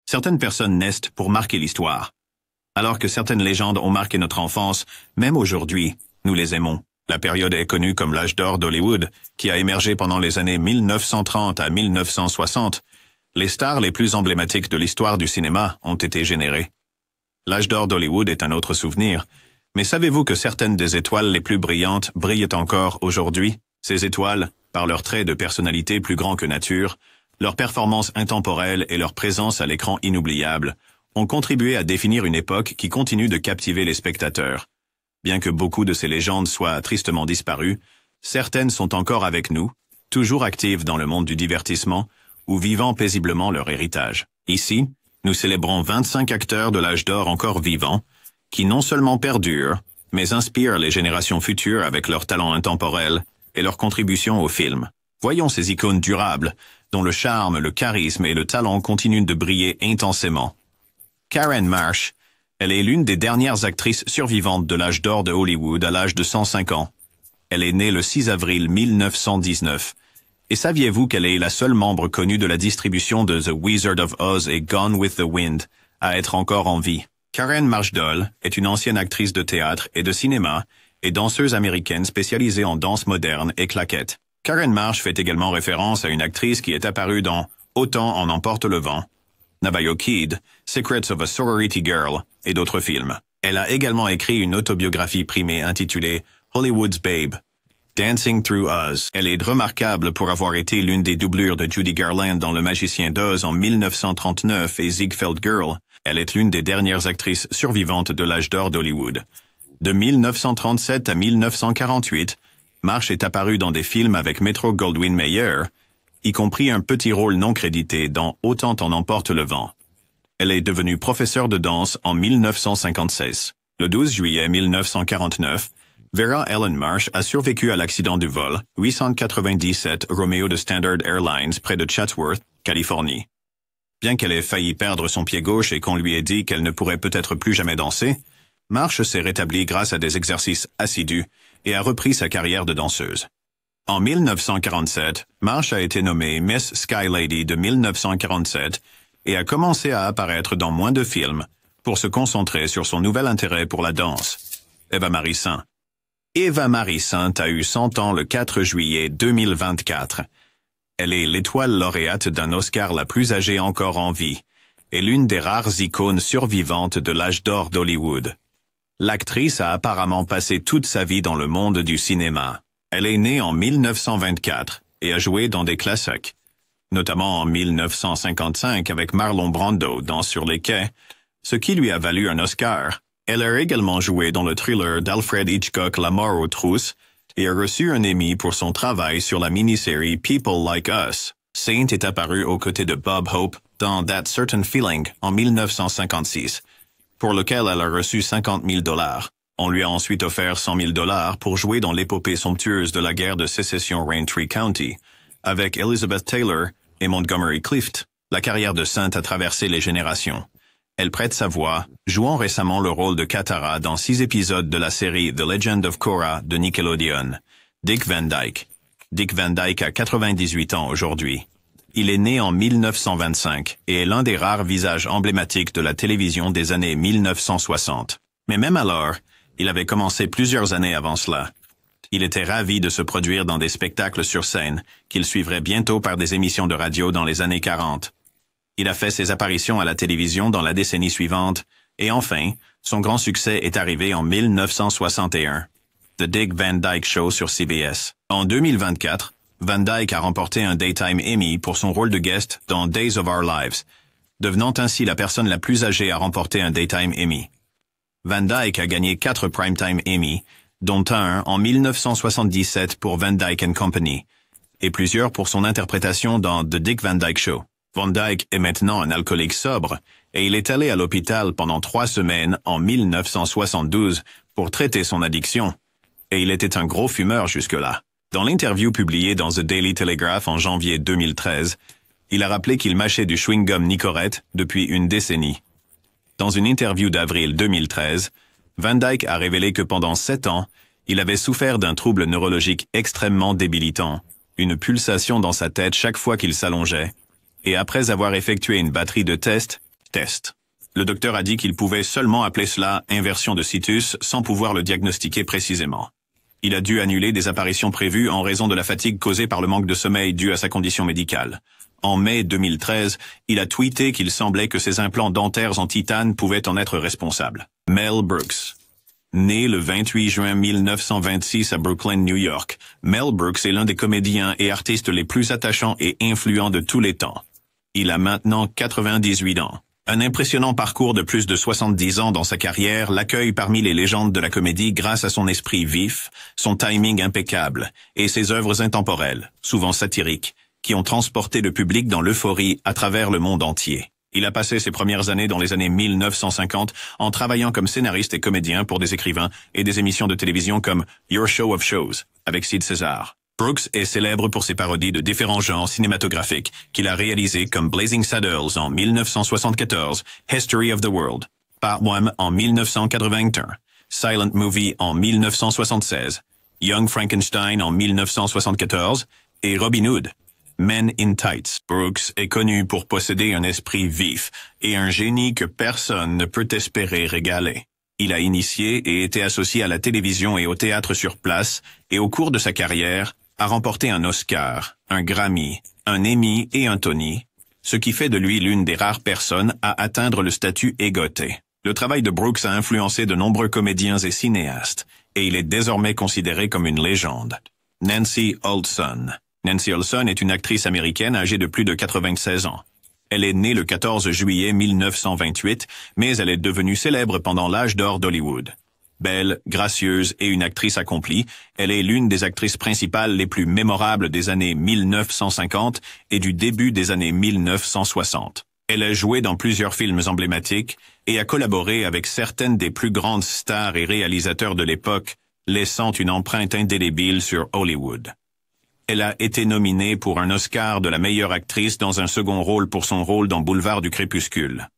Certaines personnes naissent pour marquer l'histoire. Alors que certaines légendes ont marqué notre enfance, même aujourd'hui, nous les aimons. La période est connue comme l'âge d'or d'Hollywood, qui a émergé pendant les années 1930 à 1960. Les stars les plus emblématiques de l'histoire du cinéma ont été générées. L'âge d'or d'Hollywood est un autre souvenir, mais savez-vous que certaines des étoiles les plus brillantes brillent encore aujourd'hui? Ces étoiles, par leurs traits de personnalité plus grands que nature, leur performance intemporelle et leur présence à l'écran inoubliable, ont contribué à définir une époque qui continue de captiver les spectateurs. Bien que beaucoup de ces légendes soient tristement disparues, certaines sont encore avec nous, toujours actives dans le monde du divertissement ou vivant paisiblement leur héritage. Ici, nous célébrons 25 acteurs de l'âge d'or encore vivants, qui non seulement perdurent, mais inspirent les générations futures avec leur talent intemporel et leur contribution au film. Voyons ces icônes durables, dont le charme, le charisme et le talent continuent de briller intensément. Karen Marsh, elle est l'une des dernières actrices survivantes de l'âge d'or de Hollywood à l'âge de 105 ans. Elle est née le 6 avril 1919. Et saviez-vous qu'elle est la seule membre connue de la distribution de The Wizard of Oz et Gone with the Wind à être encore en vie? Karen Marshall est une ancienne actrice de théâtre et de cinéma et danseuse américaine spécialisée en danse moderne et claquettes. Karen Marsh fait également référence à une actrice qui est apparue dans Autant en emporte le vent, Navajo Kid, Secrets of a Sorority Girl et d'autres films. Elle a également écrit une autobiographie primée intitulée Hollywood's Babe, Dancing Through Oz. Elle est remarquable pour avoir été l'une des doublures de Judy Garland dans Le Magicien d'Oz en 1939 et Ziegfeld Girl. Elle est l'une des dernières actrices survivantes de l'âge d'or d'Hollywood. De 1937 à 1948, Marsh est apparue dans des films avec Metro-Goldwyn-Mayer, y compris un petit rôle non crédité dans Autant en emporte le vent. Elle est devenue professeure de danse en 1956. Le 12 juillet 1949, Vera Ellen Marsh a survécu à l'accident du vol 897 Romeo de Standard Airlines près de Chatsworth, Californie. Bien qu'elle ait failli perdre son pied gauche et qu'on lui ait dit qu'elle ne pourrait peut-être plus jamais danser, Marsh s'est rétablie grâce à des exercices assidus et a repris sa carrière de danseuse. En 1947, Marsh a été nommée Miss Sky Lady de 1947 et a commencé à apparaître dans moins de films pour se concentrer sur son nouvel intérêt pour la danse. Eva Marie Saint. Eva Marie Saint a eu 100 ans le 4 juillet 2024. Elle est l'étoile lauréate d'un Oscar la plus âgée encore en vie et l'une des rares icônes survivantes de l'âge d'or d'Hollywood. L'actrice a apparemment passé toute sa vie dans le monde du cinéma. Elle est née en 1924 et a joué dans des classiques, notamment en 1955 avec Marlon Brando dans Sur les quais, ce qui lui a valu un Oscar. Elle a également joué dans le thriller d'Alfred Hitchcock La mort aux trousses et a reçu un Emmy pour son travail sur la mini-série People Like Us. Saint est apparue aux côtés de Bob Hope dans That Certain Feeling en 1956, pour lequel elle a reçu $50,000. On lui a ensuite offert $100,000 pour jouer dans l'épopée somptueuse de la guerre de sécession Raintree County, avec Elizabeth Taylor et Montgomery Clift. La carrière de Saint a traversé les générations. Elle prête sa voix, jouant récemment le rôle de Katara dans 6 épisodes de la série The Legend of Korra de Nickelodeon. Dick Van Dyke. Dick Van Dyke a 98 ans aujourd'hui. Il est né en 1925 et est l'un des rares visages emblématiques de la télévision des années 1960. Mais même alors, il avait commencé plusieurs années avant cela. Il était ravi de se produire dans des spectacles sur scène, qu'il suivrait bientôt par des émissions de radio dans les années 40. Il a fait ses apparitions à la télévision dans la décennie suivante, et enfin, son grand succès est arrivé en 1961. The Dick Van Dyke Show sur CBS. En 2024, Van Dyke a remporté un Daytime Emmy pour son rôle de guest dans Days of Our Lives, devenant ainsi la personne la plus âgée à remporter un Daytime Emmy. Van Dyke a gagné 4 Primetime Emmy, dont un en 1977 pour Van Dyke & Company, et plusieurs pour son interprétation dans The Dick Van Dyke Show. Van Dyke est maintenant un alcoolique sobre, et il est allé à l'hôpital pendant 3 semaines en 1972 pour traiter son addiction. Et il était un gros fumeur jusque-là. Dans l'interview publiée dans The Daily Telegraph en janvier 2013, il a rappelé qu'il mâchait du chewing-gum Nicorette depuis une décennie. Dans une interview d'avril 2013, Van Dyke a révélé que pendant 7 ans, il avait souffert d'un trouble neurologique extrêmement débilitant, une pulsation dans sa tête chaque fois qu'il s'allongeait, et après avoir effectué une batterie de tests, Test. Le docteur a dit qu'il pouvait seulement appeler cela inversion de situs sans pouvoir le diagnostiquer précisément. Il a dû annuler des apparitions prévues en raison de la fatigue causée par le manque de sommeil dû à sa condition médicale. En mai 2013, il a tweeté qu'il semblait que ses implants dentaires en titane pouvaient en être responsables. Mel Brooks. Né le 28 juin 1926 à Brooklyn, New York, Mel Brooks est l'un des comédiens et artistes les plus attachants et influents de tous les temps. Il a maintenant 98 ans. Un impressionnant parcours de plus de 70 ans dans sa carrière l'accueille parmi les légendes de la comédie grâce à son esprit vif, son timing impeccable et ses œuvres intemporelles, souvent satiriques, qui ont transporté le public dans l'euphorie à travers le monde entier. Il a passé ses premières années dans les années 1950 en travaillant comme scénariste et comédien pour des écrivains et des émissions de télévision comme Your Show of Shows avec Sid César. Brooks est célèbre pour ses parodies de différents genres cinématographiques qu'il a réalisées comme Blazing Saddles en 1974, History of the World, Part 1 en 1981, Silent Movie en 1976, Young Frankenstein en 1974 et Robin Hood, Men in Tights. Brooks est connu pour posséder un esprit vif et un génie que personne ne peut espérer régaler. Il a initié et été associé à la télévision et au théâtre sur place et au cours de sa carrière, a remporté un Oscar, un Grammy, un Emmy et un Tony, ce qui fait de lui l'une des rares personnes à atteindre le statut égoté. Le travail de Brooks a influencé de nombreux comédiens et cinéastes, et il est désormais considéré comme une légende. Nancy Olson. Nancy Olson est une actrice américaine âgée de plus de 96 ans. Elle est née le 14 juillet 1928, mais elle est devenue célèbre pendant l'âge d'or d'Hollywood. Belle, gracieuse et une actrice accomplie, elle est l'une des actrices principales les plus mémorables des années 1950 et du début des années 1960. Elle a joué dans plusieurs films emblématiques et a collaboré avec certaines des plus grandes stars et réalisateurs de l'époque, laissant une empreinte indélébile sur Hollywood. Elle a été nominée pour un Oscar de la meilleure actrice dans un second rôle pour son rôle dans Boulevard du Crépuscule.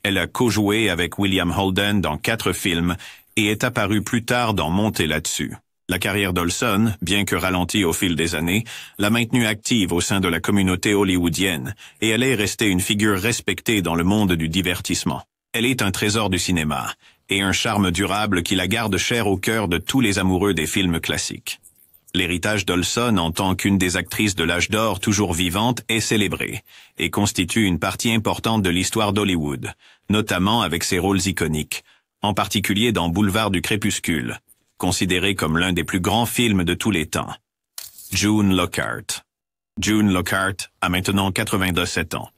Elle a co-joué avec William Holden dans 4 films et est apparue plus tard dans Montez là-dessus. La carrière d'Olson, bien que ralentie au fil des années, l'a maintenue active au sein de la communauté hollywoodienne et elle est restée une figure respectée dans le monde du divertissement. Elle est un trésor du cinéma et un charme durable qui la garde chère au cœur de tous les amoureux des films classiques. L'héritage d'Olson en tant qu'une des actrices de l'âge d'or toujours vivante est célébré et constitue une partie importante de l'histoire d'Hollywood, notamment avec ses rôles iconiques, en particulier dans Boulevard du Crépuscule, considéré comme l'un des plus grands films de tous les temps. June Lockhart. June Lockhart a maintenant 87 ans.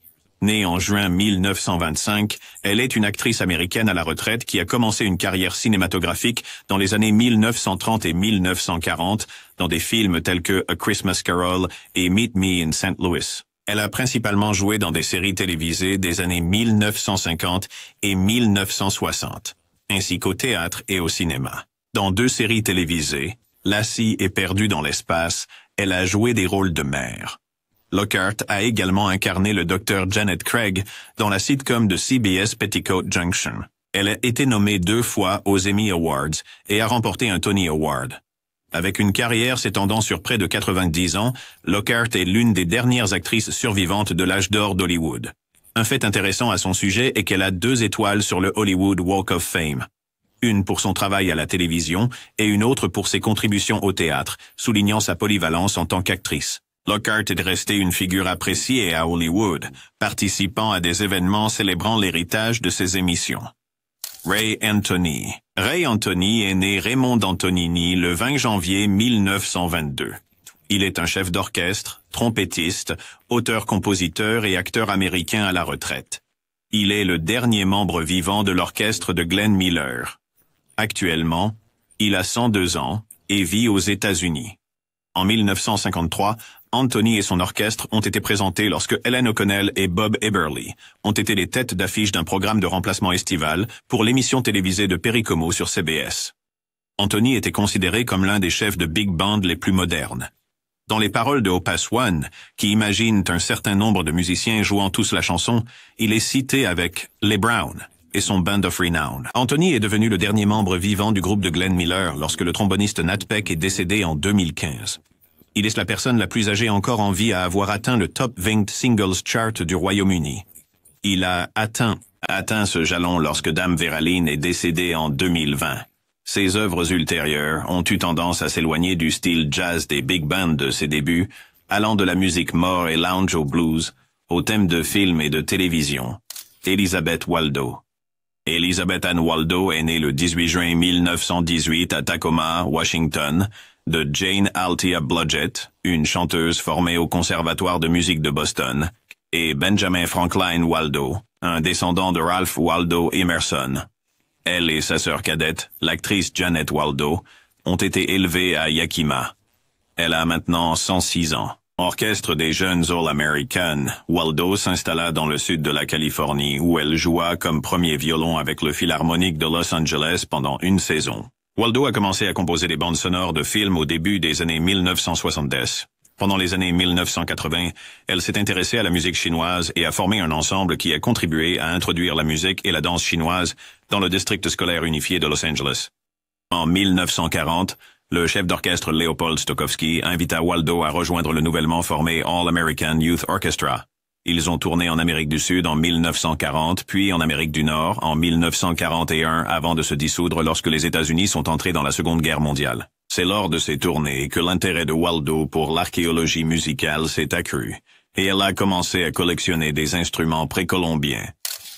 Née en juin 1925, elle est une actrice américaine à la retraite qui a commencé une carrière cinématographique dans les années 1930 et 1940 dans des films tels que A Christmas Carol et Meet Me in St. Louis. Elle a principalement joué dans des séries télévisées des années 1950 et 1960, ainsi qu'au théâtre et au cinéma. Dans 2 séries télévisées, Lassie et Perdue dans l'espace, elle a joué des rôles de mère. Lockhart a également incarné le Dr. Janet Craig dans la sitcom de CBS Petticoat Junction. Elle a été nommée 2 fois aux Emmy Awards et a remporté un Tony Award. Avec une carrière s'étendant sur près de 90 ans, Lockhart est l'une des dernières actrices survivantes de l'âge d'or d'Hollywood. Un fait intéressant à son sujet est qu'elle a 2 étoiles sur le Hollywood Walk of Fame. Une pour son travail à la télévision et une autre pour ses contributions au théâtre, soulignant sa polyvalence en tant qu'actrice. Lockhart est restée une figure appréciée à Hollywood, participant à des événements célébrant l'héritage de ses émissions. Ray Anthony. Ray Anthony est né Raymond Antonini le 20 janvier 1922. Il est un chef d'orchestre, trompettiste, auteur-compositeur et acteur américain à la retraite. Il est le dernier membre vivant de l'orchestre de Glenn Miller. Actuellement, il a 102 ans et vit aux États-Unis. En 1953, Anthony et son orchestre ont été présentés lorsque Helen O'Connell et Bob Eberly ont été les têtes d'affiche d'un programme de remplacement estival pour l'émission télévisée de Perry Como sur CBS. Anthony était considéré comme l'un des chefs de big band les plus modernes. Dans les paroles de Opus One, qui imaginent un certain nombre de musiciens jouant tous la chanson, il est cité avec les Brown et son Band of Renown. Anthony est devenu le dernier membre vivant du groupe de Glenn Miller lorsque le tromboniste Nat Peck est décédé en 2015. Il est la personne la plus âgée encore en vie à avoir atteint le Top 20 Singles Chart du Royaume-Uni. Il a atteint atteint ce jalon lorsque Dame Véraline est décédée en 2020. Ses œuvres ultérieures ont eu tendance à s'éloigner du style jazz des big bands de ses débuts, allant de la musique more et lounge au blues, aux thèmes de films et de télévision. Elizabeth Waldo. Elizabeth Ann Waldo est née le 18 juin 1918 à Tacoma, Washington, de Jane Althea Blodgett, une chanteuse formée au Conservatoire de musique de Boston, et Benjamin Franklin Waldo, un descendant de Ralph Waldo Emerson. Elle et sa sœur cadette, l'actrice Janet Waldo, ont été élevées à Yakima. Elle a maintenant 106 ans. Orchestre des jeunes All-American, Waldo s'installa dans le sud de la Californie où elle joua comme premier violon avec le Philharmonique de Los Angeles pendant une saison. Waldo a commencé à composer des bandes sonores de films au début des années 1970. Pendant les années 1980, elle s'est intéressée à la musique chinoise et a formé un ensemble qui a contribué à introduire la musique et la danse chinoise dans le district scolaire unifié de Los Angeles. En 1940, le chef d'orchestre Leopold Stokowski invita Waldo à rejoindre le nouvellement formé All-American Youth Orchestra. Ils ont tourné en Amérique du Sud en 1940, puis en Amérique du Nord en 1941 avant de se dissoudre lorsque les États-Unis sont entrés dans la Seconde Guerre mondiale. C'est lors de ces tournées que l'intérêt de Waldo pour l'archéologie musicale s'est accru, et elle a commencé à collectionner des instruments précolombiens.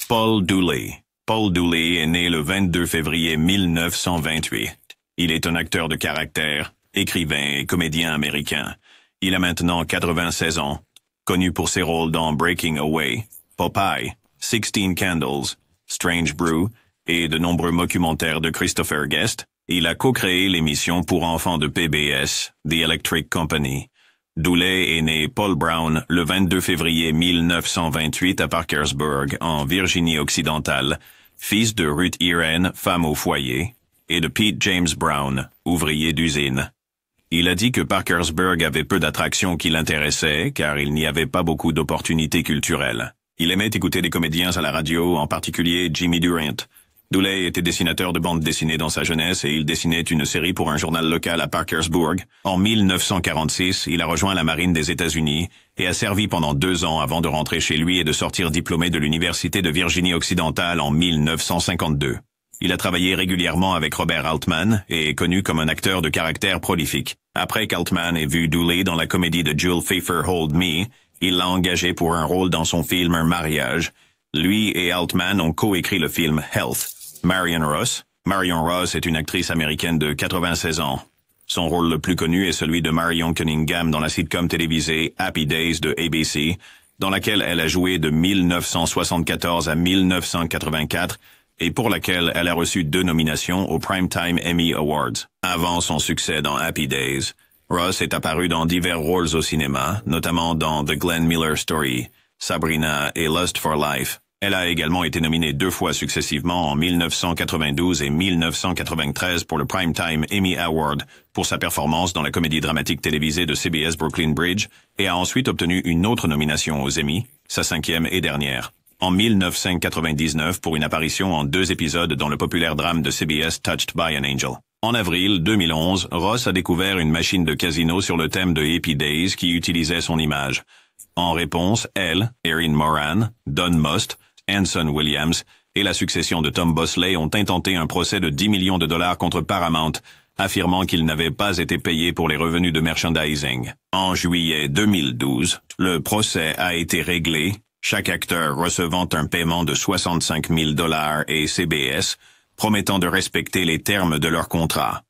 Paul Dooley. Paul Dooley est né le 22 février 1928. Il est un acteur de caractère, écrivain et comédien américain. Il a maintenant 96 ans, connu pour ses rôles dans Breaking Away, Popeye, 16 Candles, Strange Brew et de nombreux documentaires de Christopher Guest. Il a co-créé l'émission pour enfants de PBS, The Electric Company. Dooley est né Paul Brown le 22 février 1928 à Parkersburg, en Virginie-Occidentale, fils de Ruth Irene, femme au foyer, et de Pete James Brown, ouvrier d'usine. Il a dit que Parkersburg avait peu d'attractions qui l'intéressaient, car il n'y avait pas beaucoup d'opportunités culturelles. Il aimait écouter des comédiens à la radio, en particulier Jimmy Durant. Dooley était dessinateur de bande dessinée dans sa jeunesse et il dessinait une série pour un journal local à Parkersburg. En 1946, il a rejoint la marine des États-Unis et a servi pendant 2 ans avant de rentrer chez lui et de sortir diplômé de l'Université de Virginie-Occidentale en 1952. Il a travaillé régulièrement avec Robert Altman et est connu comme un acteur de caractère prolifique. Après qu'Altman ait vu Dooley dans la comédie de Jules Feiffer Hold Me, il l'a engagé pour un rôle dans son film Un mariage. Lui et Altman ont coécrit le film Health. Marion Ross. Marion Ross est une actrice américaine de 96 ans. Son rôle le plus connu est celui de Marion Cunningham dans la sitcom télévisée Happy Days de ABC, dans laquelle elle a joué de 1974 à 1984 et pour laquelle elle a reçu 2 nominations aux Primetime Emmy Awards. Avant son succès dans Happy Days, Ross est apparue dans divers rôles au cinéma, notamment dans The Glenn Miller Story, Sabrina et Lust for Life. Elle a également été nominée 2 fois successivement en 1992 et 1993 pour le Primetime Emmy Award pour sa performance dans la comédie dramatique télévisée de CBS Brooklyn Bridge et a ensuite obtenu une autre nomination aux Emmy, sa 5e et dernière. En 1999 pour une apparition en 2 épisodes dans le populaire drame de CBS Touched by an Angel. En avril 2011, Ross a découvert une machine de casino sur le thème de Happy Days qui utilisait son image. En réponse, elle, Erin Moran, Don Most, Anson Williams et la succession de Tom Bosley ont intenté un procès de 10 millions de dollars contre Paramount, affirmant qu'ils n'avaient pas été payés pour les revenus de merchandising. En juillet 2012, le procès a été réglé, chaque acteur recevant un paiement de 65 000 dollars et CBS promettant de respecter les termes de leur contrat.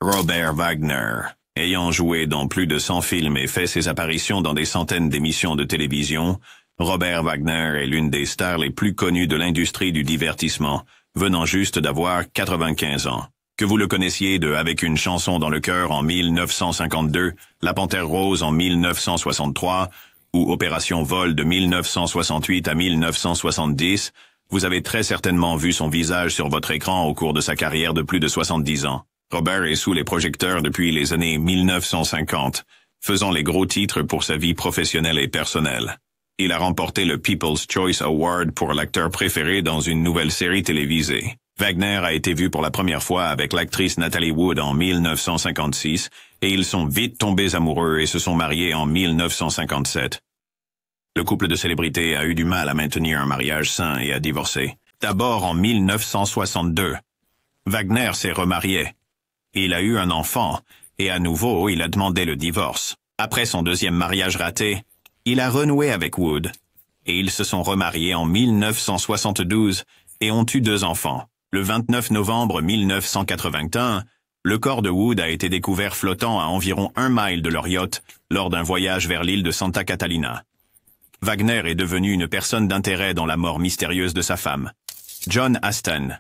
Robert Wagner, ayant joué dans plus de 100 films et fait ses apparitions dans des centaines d'émissions de télévision, Robert Wagner est l'une des stars les plus connues de l'industrie du divertissement, venant juste d'avoir 95 ans. Que vous le connaissiez de Avec une chanson dans le cœur en 1952, La Panthère Rose en 1963 ou Opération Vol de 1968 à 1970, vous avez très certainement vu son visage sur votre écran au cours de sa carrière de plus de 70 ans. Robert est sous les projecteurs depuis les années 1950, faisant les gros titres pour sa vie professionnelle et personnelle. Il a remporté le People's Choice Award pour l'acteur préféré dans une nouvelle série télévisée. Wagner a été vu pour la première fois avec l'actrice Natalie Wood en 1956 et ils sont vite tombés amoureux et se sont mariés en 1957. Le couple de célébrités a eu du mal à maintenir un mariage sain et a divorcé. D'abord en 1962. Wagner s'est remarié. Il a eu un enfant, et à nouveau il a demandé le divorce. Après son deuxième mariage raté, il a renoué avec Wood, et ils se sont remariés en 1972 et ont eu 2 enfants. Le 29 novembre 1981, le corps de Wood a été découvert flottant à environ 1 mile de leur yacht lors d'un voyage vers l'île de Santa Catalina. Wagner est devenu une personne d'intérêt dans la mort mystérieuse de sa femme. John Astin.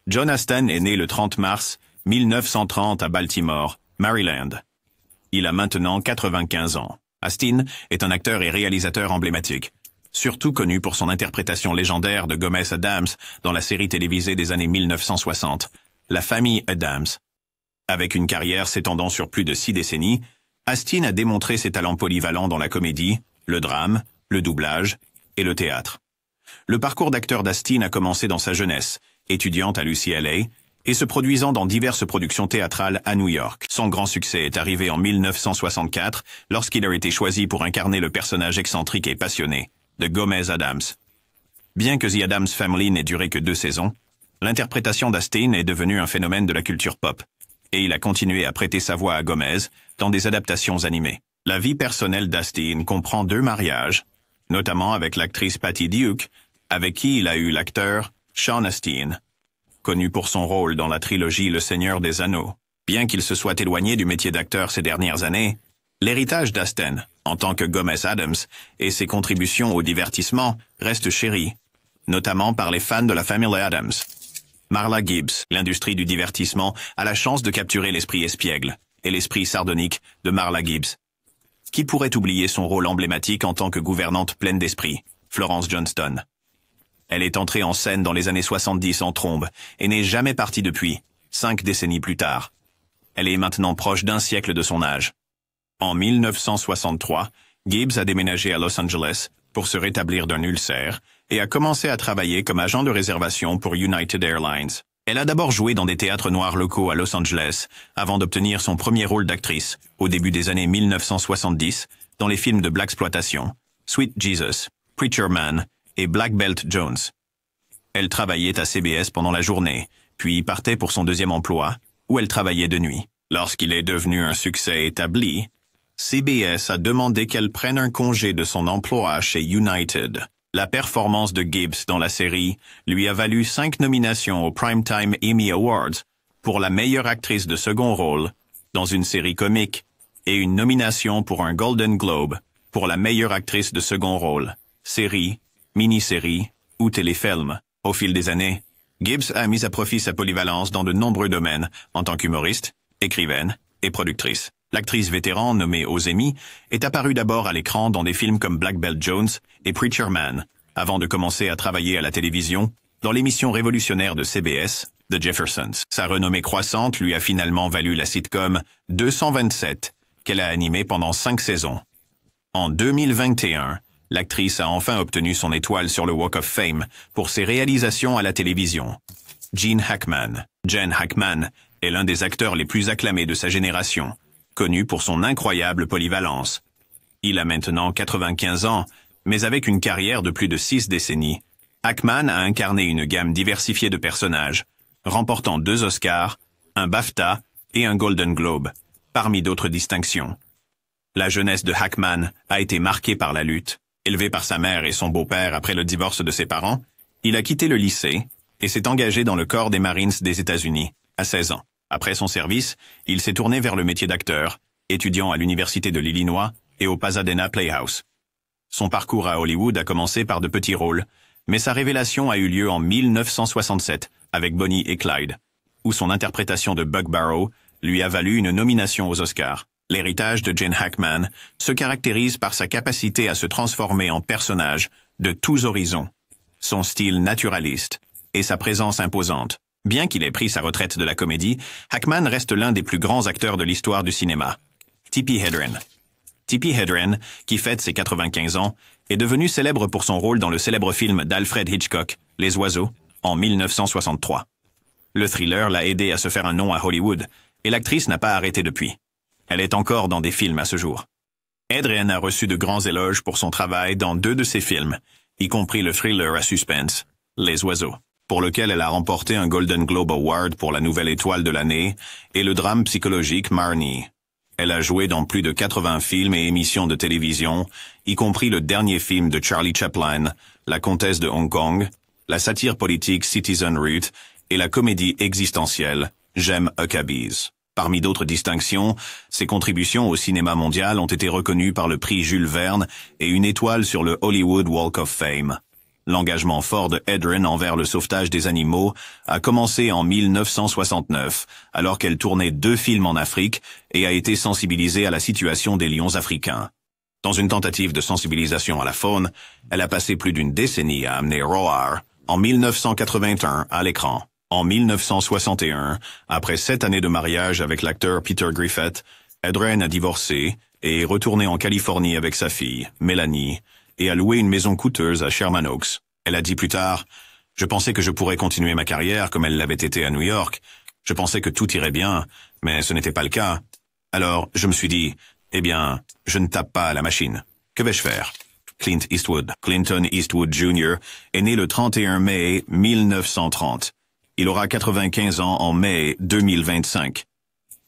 John Astin est né le 30 mars 1930 à Baltimore, Maryland. Il a maintenant 95 ans. Astin est un acteur et réalisateur emblématique, surtout connu pour son interprétation légendaire de Gomez Addams dans la série télévisée des années 1960, La famille Addams. Avec une carrière s'étendant sur plus de 6 décennies, Astin a démontré ses talents polyvalents dans la comédie, le drame, le doublage et le théâtre. Le parcours d'acteur d'Astin a commencé dans sa jeunesse, étudiante à l'UCLA, et se produisant dans diverses productions théâtrales à New York. Son grand succès est arrivé en 1964, lorsqu'il a été choisi pour incarner le personnage excentrique et passionné de Gomez Addams. Bien que The Addams Family n'ait duré que 2 saisons, l'interprétation d'Astin est devenue un phénomène de la culture pop, et il a continué à prêter sa voix à Gomez dans des adaptations animées. La vie personnelle d'Astin comprend 2 mariages, notamment avec l'actrice Patty Duke, avec qui il a eu l'acteur Sean Astin, connu pour son rôle dans la trilogie Le Seigneur des Anneaux. Bien qu'il se soit éloigné du métier d'acteur ces dernières années, l'héritage d'Astin, en tant que Gomez Addams, et ses contributions au divertissement restent chéris, notamment par les fans de la famille Addams. Marla Gibbs, l'industrie du divertissement, a la chance de capturer l'esprit espiègle et l'esprit sardonique de Marla Gibbs. Qui pourrait oublier son rôle emblématique en tant que gouvernante pleine d'esprit, Florence Johnston? Elle est entrée en scène dans les années 70 en trombe et n'est jamais partie depuis, 5 décennies plus tard. Elle est maintenant proche d'1 siècle de son âge. En 1963, Gibbs a déménagé à Los Angeles pour se rétablir d'un ulcère et a commencé à travailler comme agent de réservation pour United Airlines. Elle a d'abord joué dans des théâtres noirs locaux à Los Angeles avant d'obtenir son premier rôle d'actrice au début des années 1970 dans les films de blaxploitation Sweet Jesus, Preacher Man et Black Belt Jones. Elle travaillait à CBS pendant la journée, puis partait pour son 2e emploi, où elle travaillait de nuit. Lorsqu'il est devenu un succès établi, CBS a demandé qu'elle prenne un congé de son emploi chez United. La performance de Gibbs dans la série lui a valu 5 nominations aux Primetime Emmy Awards pour la meilleure actrice de second rôle dans une série comique et une nomination pour un Golden Globe pour la meilleure actrice de second rôle, série, mini-série ou téléfilm. Au fil des années, Gibbs a mis à profit sa polyvalence dans de nombreux domaines en tant qu'humoriste, écrivaine et productrice. L'actrice vétéran nommée aux Emmy est apparue d'abord à l'écran dans des films comme Black Belt Jones et Preacher Man, avant de commencer à travailler à la télévision dans l'émission révolutionnaire de CBS, The Jeffersons. Sa renommée croissante lui a finalement valu la sitcom 227, qu'elle a animée pendant 5 saisons. En 2021, l'actrice a enfin obtenu son étoile sur le Walk of Fame pour ses réalisations à la télévision. Gene Hackman. Gene Hackman est l'un des acteurs les plus acclamés de sa génération, connu pour son incroyable polyvalence. Il a maintenant 95 ans, mais avec une carrière de plus de 6 décennies, Hackman a incarné une gamme diversifiée de personnages, remportant 2 Oscars, un BAFTA et un Golden Globe, parmi d'autres distinctions. La jeunesse de Hackman a été marquée par la lutte. Élevé par sa mère et son beau-père après le divorce de ses parents, il a quitté le lycée et s'est engagé dans le corps des Marines des États-Unis à 16 ans. Après son service, il s'est tourné vers le métier d'acteur, étudiant à l'Université de l'Illinois et au Pasadena Playhouse. Son parcours à Hollywood a commencé par de petits rôles, mais sa révélation a eu lieu en 1967 avec Bonnie et Clyde, où son interprétation de Buck Barrow lui a valu une nomination aux Oscars. L'héritage de Gene Hackman se caractérise par sa capacité à se transformer en personnage de tous horizons, son style naturaliste et sa présence imposante. Bien qu'il ait pris sa retraite de la comédie, Hackman reste l'un des plus grands acteurs de l'histoire du cinéma. Tippi Hedren. Tippi Hedren, qui fête ses 95 ans, est devenu célèbre pour son rôle dans le célèbre film d'Alfred Hitchcock, Les Oiseaux, en 1963. Le thriller l'a aidé à se faire un nom à Hollywood, et l'actrice n'a pas arrêté depuis. Elle est encore dans des films à ce jour. Hedren a reçu de grands éloges pour son travail dans 2 de ses films, y compris le thriller à suspense, Les Oiseaux. pour lequel elle a remporté un Golden Globe Award pour la nouvelle étoile de l'année, et le drame psychologique Marnie. Elle a joué dans plus de 80 films et émissions de télévision, y compris le dernier film de Charlie Chaplin, La Comtesse de Hong Kong, la satire politique Citizen Ruth et la comédie existentielle J'aime Huckabees. Parmi d'autres distinctions, ses contributions au cinéma mondial ont été reconnues par le prix Jules Verne et une étoile sur le Hollywood Walk of Fame. L'engagement fort de Hedren envers le sauvetage des animaux a commencé en 1969, alors qu'elle tournait 2 films en Afrique et a été sensibilisée à la situation des lions africains. Dans une tentative de sensibilisation à la faune, elle a passé plus d'une décennie à amener Roar, en 1981, à l'écran. En 1961, après 7 années de mariage avec l'acteur Peter Griffith, Hedren a divorcé et est retourné en Californie avec sa fille, Mélanie, et a loué une maison coûteuse à Sherman Oaks. Elle a dit plus tard, « Je pensais que je pourrais continuer ma carrière comme elle l'avait été à New York. Je pensais que tout irait bien, mais ce n'était pas le cas. Alors, je me suis dit, eh bien, je ne tape pas à la machine. Que vais-je faire ?» Clint Eastwood. Clinton Eastwood Jr. est né le 31 mai 1930. Il aura 95 ans en mai 2025.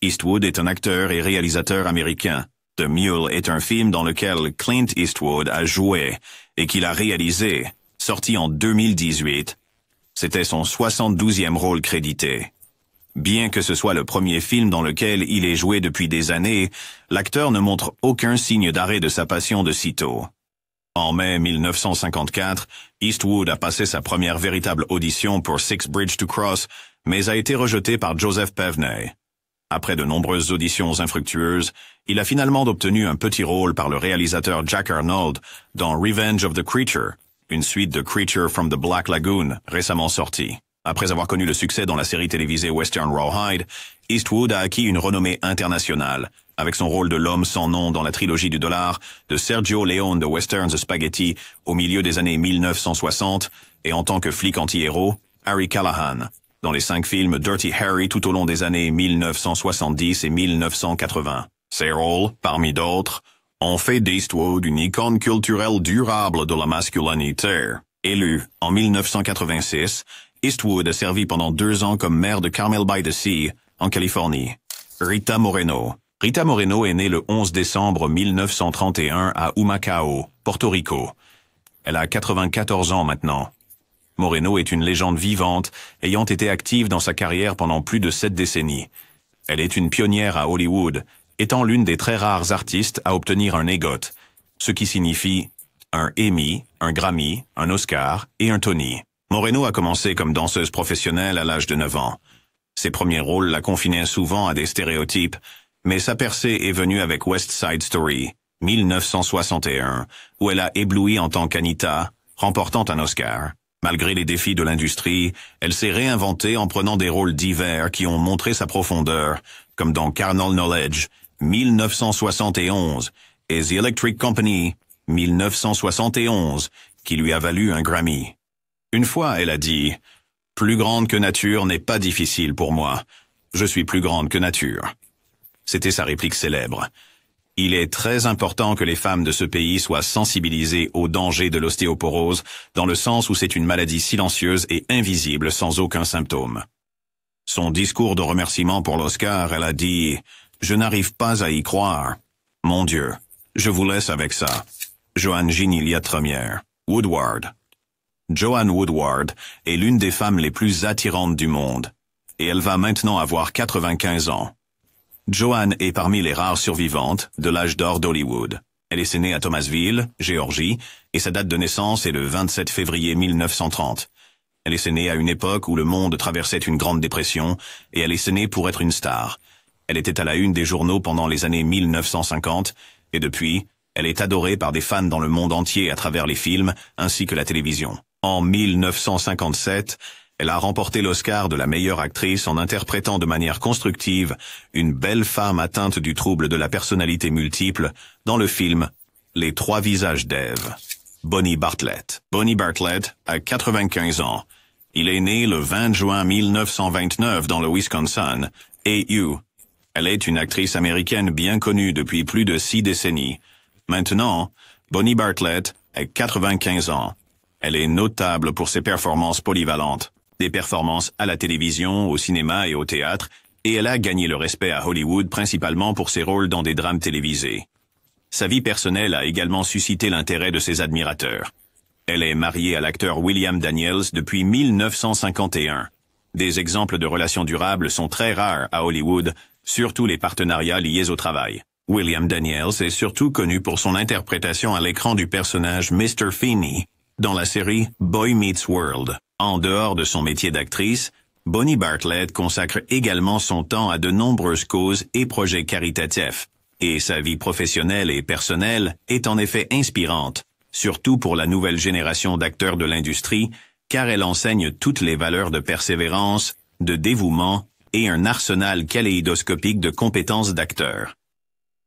Eastwood est un acteur et réalisateur américain. The Mule est un film dans lequel Clint Eastwood a joué et qu'il a réalisé, sorti en 2018. C'était son 72e rôle crédité. Bien que ce soit le premier film dans lequel il ait joué depuis des années, l'acteur ne montre aucun signe d'arrêt de sa passion de sitôt. En mai 1954, Eastwood a passé sa première véritable audition pour Six Bridge to Cross, mais a été rejeté par Joseph Pevney. Après de nombreuses auditions infructueuses, il a finalement obtenu un petit rôle par le réalisateur Jack Arnold dans Revenge of the Creature, une suite de Creature from the Black Lagoon, récemment sortie. Après avoir connu le succès dans la série télévisée Western Rawhide, Eastwood a acquis une renommée internationale, avec son rôle de l'homme sans nom dans la trilogie du dollar, de Sergio Leone de Westerns Spaghetti au milieu des années 1960, et en tant que flic anti-héros, Harry Callahan, dans les 5 films Dirty Harry tout au long des années 1970 et 1980. Ces rôles, parmi d'autres, ont fait d'Eastwood une icône culturelle durable de la masculinité. Élu en 1986, Eastwood a servi pendant 2 ans comme maire de Carmel by the Sea, en Californie. Rita Moreno. Rita Moreno est née le 11 décembre 1931 à Humacao, Porto Rico. Elle a 94 ans maintenant. Moreno est une légende vivante, ayant été active dans sa carrière pendant plus de 7 décennies. Elle est une pionnière à Hollywood, étant l'une des très rares artistes à obtenir un EGOT, ce qui signifie un Emmy, un Grammy, un Oscar et un Tony. Moreno a commencé comme danseuse professionnelle à l'âge de 9 ans. Ses premiers rôles la confinaient souvent à des stéréotypes, mais sa percée est venue avec West Side Story, 1961, où elle a ébloui en tant qu'Anita, remportant un Oscar. Malgré les défis de l'industrie, elle s'est réinventée en prenant des rôles divers qui ont montré sa profondeur, comme dans Carnal Knowledge, 1971, et The Electric Company, 1971, qui lui a valu un Grammy. Une fois, elle a dit « Plus grande que nature n'est pas difficile pour moi. Je suis plus grande que nature. » C'était sa réplique célèbre. Il est très important que les femmes de ce pays soient sensibilisées au danger de l'ostéoporose, dans le sens où c'est une maladie silencieuse et invisible sans aucun symptôme. Son discours de remerciement pour l'Oscar, elle a dit « Je n'arrive pas à y croire. Mon Dieu, je vous laisse avec ça. » Joanne Ginilia Tremière. Woodward. Joanne Woodward est l'une des femmes les plus attirantes du monde, et elle va maintenant avoir 95 ans. Joanne est parmi les rares survivantes de l'âge d'or d'Hollywood. Elle est née à Thomasville, Géorgie, et sa date de naissance est le 27 février 1930. Elle est née à une époque où le monde traversait une grande dépression, et elle est née pour être une star. Elle était à la une des journaux pendant les années 1950, et depuis, elle est adorée par des fans dans le monde entier à travers les films ainsi que la télévision. En 1957, elle a remporté l'Oscar de la meilleure actrice en interprétant de manière constructive une belle femme atteinte du trouble de la personnalité multiple dans le film Les 3 visages d'Ève. Bonnie Bartlett. Bonnie Bartlett a 95 ans. Il est né le 20 juin 1929 dans le Wisconsin, AU. Elle est une actrice américaine bien connue depuis plus de 6 décennies. Maintenant, Bonnie Bartlett a 95 ans. Elle est notable pour ses performances polyvalentes. des performances à la télévision, au cinéma et au théâtre, et elle a gagné le respect à Hollywood principalement pour ses rôles dans des drames télévisés. Sa vie personnelle a également suscité l'intérêt de ses admirateurs. Elle est mariée à l'acteur William Daniels depuis 1951. Des exemples de relations durables sont très rares à Hollywood, surtout les partenariats liés au travail. William Daniels est surtout connu pour son interprétation à l'écran du personnage Mr. Feeney dans la série Boy Meets World. En dehors de son métier d'actrice, Bonnie Bartlett consacre également son temps à de nombreuses causes et projets caritatifs, et sa vie professionnelle et personnelle est en effet inspirante, surtout pour la nouvelle génération d'acteurs de l'industrie, car elle enseigne toutes les valeurs de persévérance, de dévouement et un arsenal kaléidoscopique de compétences d'acteur.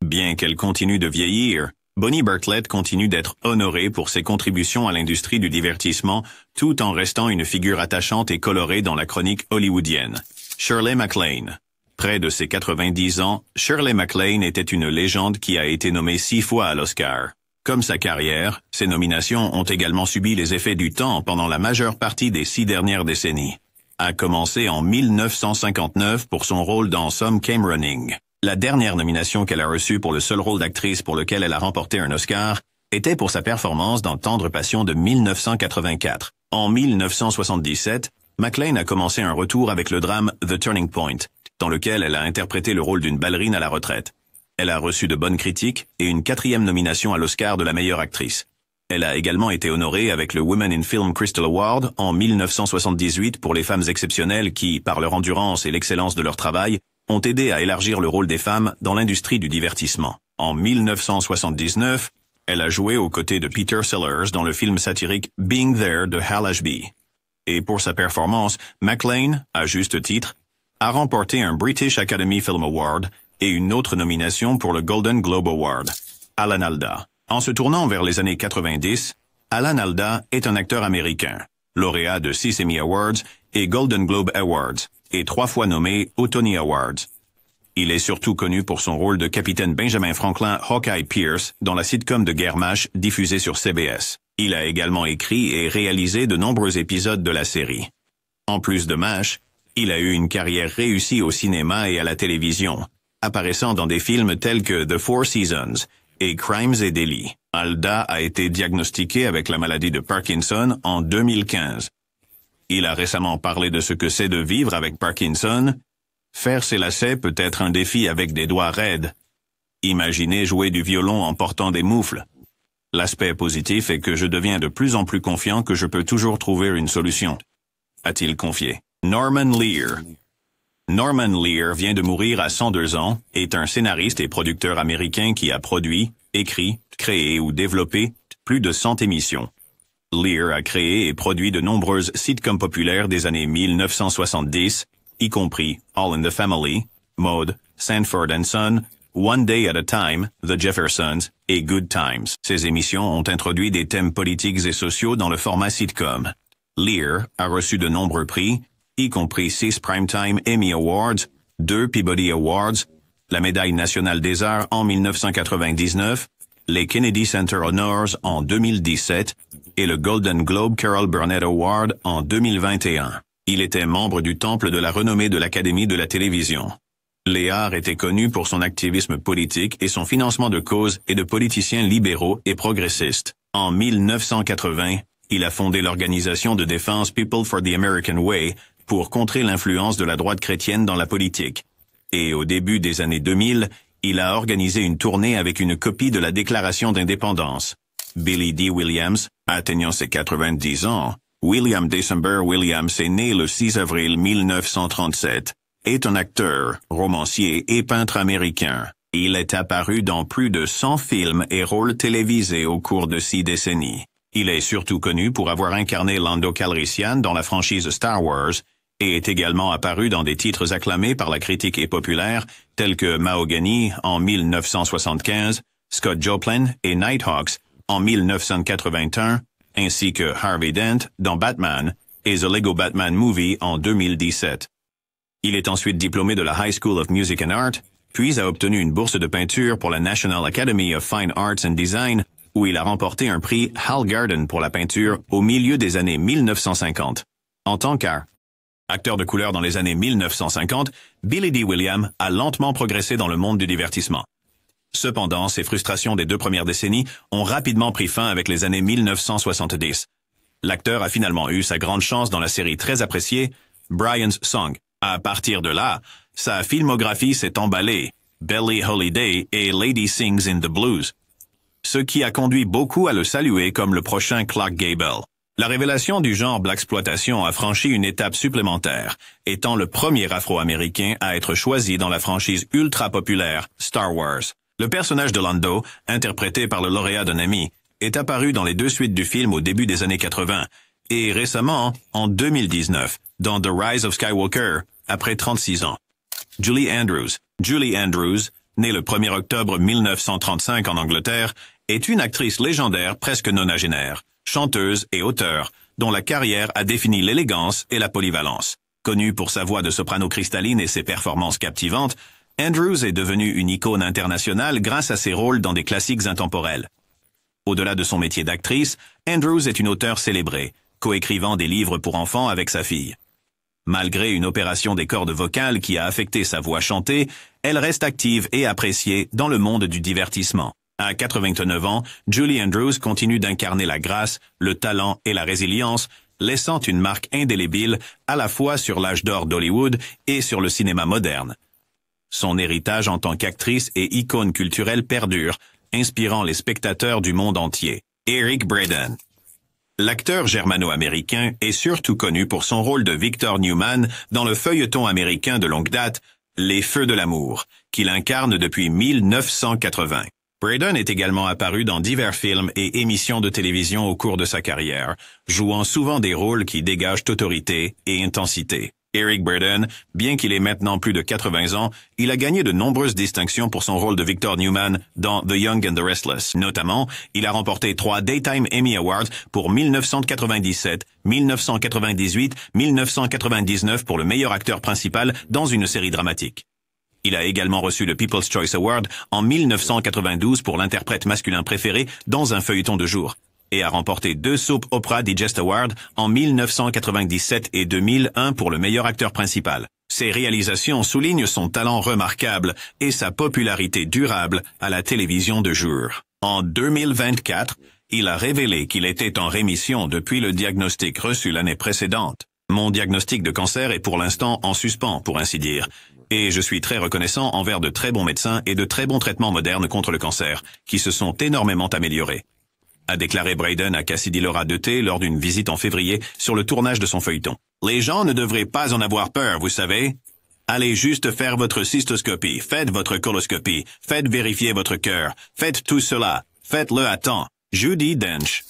Bien qu'elle continue de vieillir, Bonnie Bartlett continue d'être honorée pour ses contributions à l'industrie du divertissement, tout en restant une figure attachante et colorée dans la chronique hollywoodienne. Shirley MacLaine. Près de ses 90 ans, Shirley MacLaine était une légende qui a été nommée 6 fois à l'Oscar. Comme sa carrière, ses nominations ont également subi les effets du temps pendant la majeure partie des 6 dernières décennies. A commencé en 1959 pour son rôle dans Some Came Running. La dernière nomination qu'elle a reçue pour le seul rôle d'actrice pour lequel elle a remporté un Oscar était pour sa performance dans Tendre Passion de 1984. En 1977, MacLaine a commencé un retour avec le drame The Turning Point, dans lequel elle a interprété le rôle d'une ballerine à la retraite. Elle a reçu de bonnes critiques et une 4e nomination à l'Oscar de la meilleure actrice. Elle a également été honorée avec le Women in Film Crystal Award en 1978 pour les femmes exceptionnelles qui, par leur endurance et l'excellence de leur travail, ont aidé à élargir le rôle des femmes dans l'industrie du divertissement. En 1979, elle a joué aux côtés de Peter Sellers dans le film satirique Being There de Hal Ashby. Et pour sa performance, MacLaine, à juste titre, a remporté un British Academy Film Award et une autre nomination pour le Golden Globe Award. Alan Alda. En se tournant vers les années 90, Alan Alda est un acteur américain, lauréat de 6 Emmy Awards et Golden Globe Awards, et 3 fois nommé aux Tony Awards. Il est surtout connu pour son rôle de capitaine Benjamin Franklin Hawkeye Pierce dans la sitcom de guerre MASH diffusée sur CBS. Il a également écrit et réalisé de nombreux épisodes de la série. En plus de MASH, il a eu une carrière réussie au cinéma et à la télévision, apparaissant dans des films tels que The Four Seasons et Crimes et Délits. Alda a été diagnostiqué avec la maladie de Parkinson en 2015. Il a récemment parlé de ce que c'est de vivre avec Parkinson. Faire ses lacets peut être un défi avec des doigts raides. Imaginez jouer du violon en portant des moufles. L'aspect positif est que je deviens de plus en plus confiant que je peux toujours trouver une solution, a-t-il confié. Norman Lear. Norman Lear vient de mourir à 102 ans, est un scénariste et producteur américain qui a produit, écrit, créé ou développé plus de 100 émissions. Lear a créé et produit de nombreuses sitcoms populaires des années 1970, y compris All in the Family, Maude, Sanford and Son, One Day at a Time, The Jeffersons et Good Times. Ces émissions ont introduit des thèmes politiques et sociaux dans le format sitcom. Lear a reçu de nombreux prix, y compris 6 Primetime Emmy Awards, 2 Peabody Awards, la Médaille nationale des arts en 1999, les Kennedy Center Honors en 2017 et le Golden Globe Carol Burnett Award en 2021. Il était membre du Temple de la renommée de l'Académie de la télévision. Lear était connu pour son activisme politique et son financement de causes et de politiciens libéraux et progressistes. En 1980, il a fondé l'organisation de défense People for the American Way pour contrer l'influence de la droite chrétienne dans la politique. Et au début des années 2000, il a organisé une tournée avec une copie de la Déclaration d'indépendance. Billy D. Williams, atteignant ses 90 ans, William December Williams est né le 6 avril 1937, est un acteur, romancier et peintre américain. Il est apparu dans plus de 100 films et rôles télévisés au cours de 6 décennies. Il est surtout connu pour avoir incarné Lando Calrissian dans la franchise Star Wars et est également apparu dans des titres acclamés par la critique et populaire tels que Mahogany en 1975, Scott Joplin et Nighthawks en 1981, ainsi que Harvey Dent dans Batman et The Lego Batman Movie en 2017. Il est ensuite diplômé de la High School of Music and Art, puis a obtenu une bourse de peinture pour la National Academy of Fine Arts and Design, où il a remporté un prix Hal Garden pour la peinture au milieu des années 1950. En tant qu'art Acteur de couleur dans les années 1950, Billy Dee Williams a lentement progressé dans le monde du divertissement. Cependant, ses frustrations des 2 premières décennies ont rapidement pris fin avec les années 1970. L'acteur a finalement eu sa grande chance dans la série très appréciée Brian's Song. À partir de là, sa filmographie s'est emballée, Billie Holiday et Lady Sings in the Blues, ce qui a conduit beaucoup à le saluer comme le prochain Clark Gable. La révélation du genre blaxploitation a franchi une étape supplémentaire, étant le premier Afro-Américain à être choisi dans la franchise ultra populaire Star Wars. Le personnage de Lando, interprété par le lauréat d'un Emmy, est apparu dans les 2 suites du film au début des années 80, et récemment, en 2019, dans The Rise of Skywalker, après 36 ans. Julie Andrews, née le 1er octobre 1935 en Angleterre, est une actrice légendaire presque nonagénaire, chanteuse et auteure, dont la carrière a défini l'élégance et la polyvalence. Connue pour sa voix de soprano cristalline et ses performances captivantes, Andrews est devenue une icône internationale grâce à ses rôles dans des classiques intemporels. Au-delà de son métier d'actrice, Andrews est une auteure célébrée, coécrivant des livres pour enfants avec sa fille. Malgré une opération des cordes vocales qui a affecté sa voix chantée, elle reste active et appréciée dans le monde du divertissement. À 89 ans, Julie Andrews continue d'incarner la grâce, le talent et la résilience, laissant une marque indélébile à la fois sur l'âge d'or d'Hollywood et sur le cinéma moderne. Son héritage en tant qu'actrice et icône culturelle perdure, inspirant les spectateurs du monde entier. Eric Braeden. L'acteur germano-américain est surtout connu pour son rôle de Victor Newman dans le feuilleton américain de longue date, Les Feux de l'amour, qu'il incarne depuis 1980. Braeden est également apparu dans divers films et émissions de télévision au cours de sa carrière, jouant souvent des rôles qui dégagent autorité et intensité. Eric Braeden, bien qu'il ait maintenant plus de 80 ans, il a gagné de nombreuses distinctions pour son rôle de Victor Newman dans The Young and the Restless. Notamment, il a remporté 3 Daytime Emmy Awards pour 1997, 1998, 1999 pour le meilleur acteur principal dans une série dramatique. Il a également reçu le People's Choice Award en 1992 pour l'interprète masculin préféré dans un feuilleton de jour, et a remporté 2 Soap Opera Digest Awards en 1997 et 2001 pour le meilleur acteur principal. Ses réalisations soulignent son talent remarquable et sa popularité durable à la télévision de jour. En 2024, il a révélé qu'il était en rémission depuis le diagnostic reçu l'année précédente. Mon diagnostic de cancer est pour l'instant en suspens, pour ainsi dire, et je suis très reconnaissant envers de très bons médecins et de très bons traitements modernes contre le cancer, qui se sont énormément améliorés, a déclaré Braeden à Cassidy Laura Deuté lors d'une visite en février sur le tournage de son feuilleton. Les gens ne devraient pas en avoir peur, vous savez. Allez juste faire votre cystoscopie, faites votre coloscopie, faites vérifier votre cœur, faites tout cela, faites-le à temps. Judi Dench.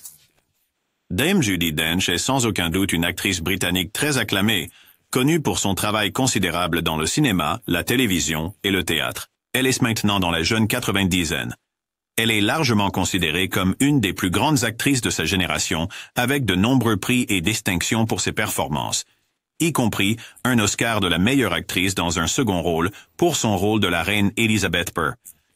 Dame Judi Dench est sans aucun doute une actrice britannique très acclamée, connue pour son travail considérable dans le cinéma, la télévision et le théâtre. Elle est maintenant dans la jeune 90aine. Elle est largement considérée comme une des plus grandes actrices de sa génération, avec de nombreux prix et distinctions pour ses performances, y compris un Oscar de la meilleure actrice dans un second rôle pour son rôle de la reine Elizabeth Purr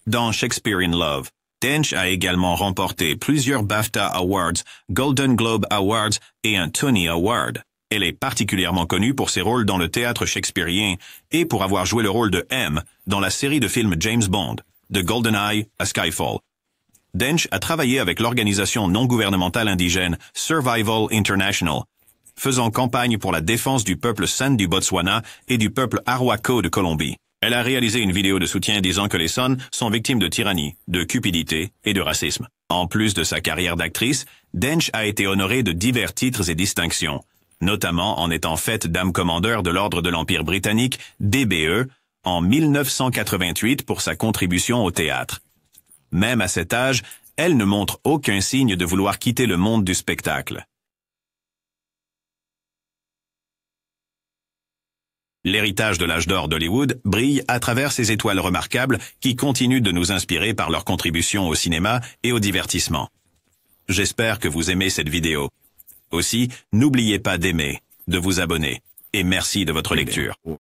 dans Shakespeare in Love. Dench a également remporté plusieurs BAFTA Awards, Golden Globe Awards et un Tony Award. Elle est particulièrement connue pour ses rôles dans le théâtre shakespearien et pour avoir joué le rôle de M dans la série de films James Bond, de GoldenEye à Skyfall. Dench a travaillé avec l'organisation non gouvernementale indigène Survival International, faisant campagne pour la défense du peuple San du Botswana et du peuple Arhuaco de Colombie. Elle a réalisé une vidéo de soutien disant que les San sont victimes de tyrannie, de cupidité et de racisme. En plus de sa carrière d'actrice, Dench a été honorée de divers titres et distinctions, notamment en étant faite dame commandeur de l'Ordre de l'Empire britannique, DBE, en 1988 pour sa contribution au théâtre. Même à cet âge, elle ne montre aucun signe de vouloir quitter le monde du spectacle. L'héritage de l'âge d'or d'Hollywood brille à travers ces étoiles remarquables qui continuent de nous inspirer par leur contribution au cinéma et au divertissement. J'espère que vous aimez cette vidéo. Aussi, n'oubliez pas d'aimer, de vous abonner, et merci de votre lecture.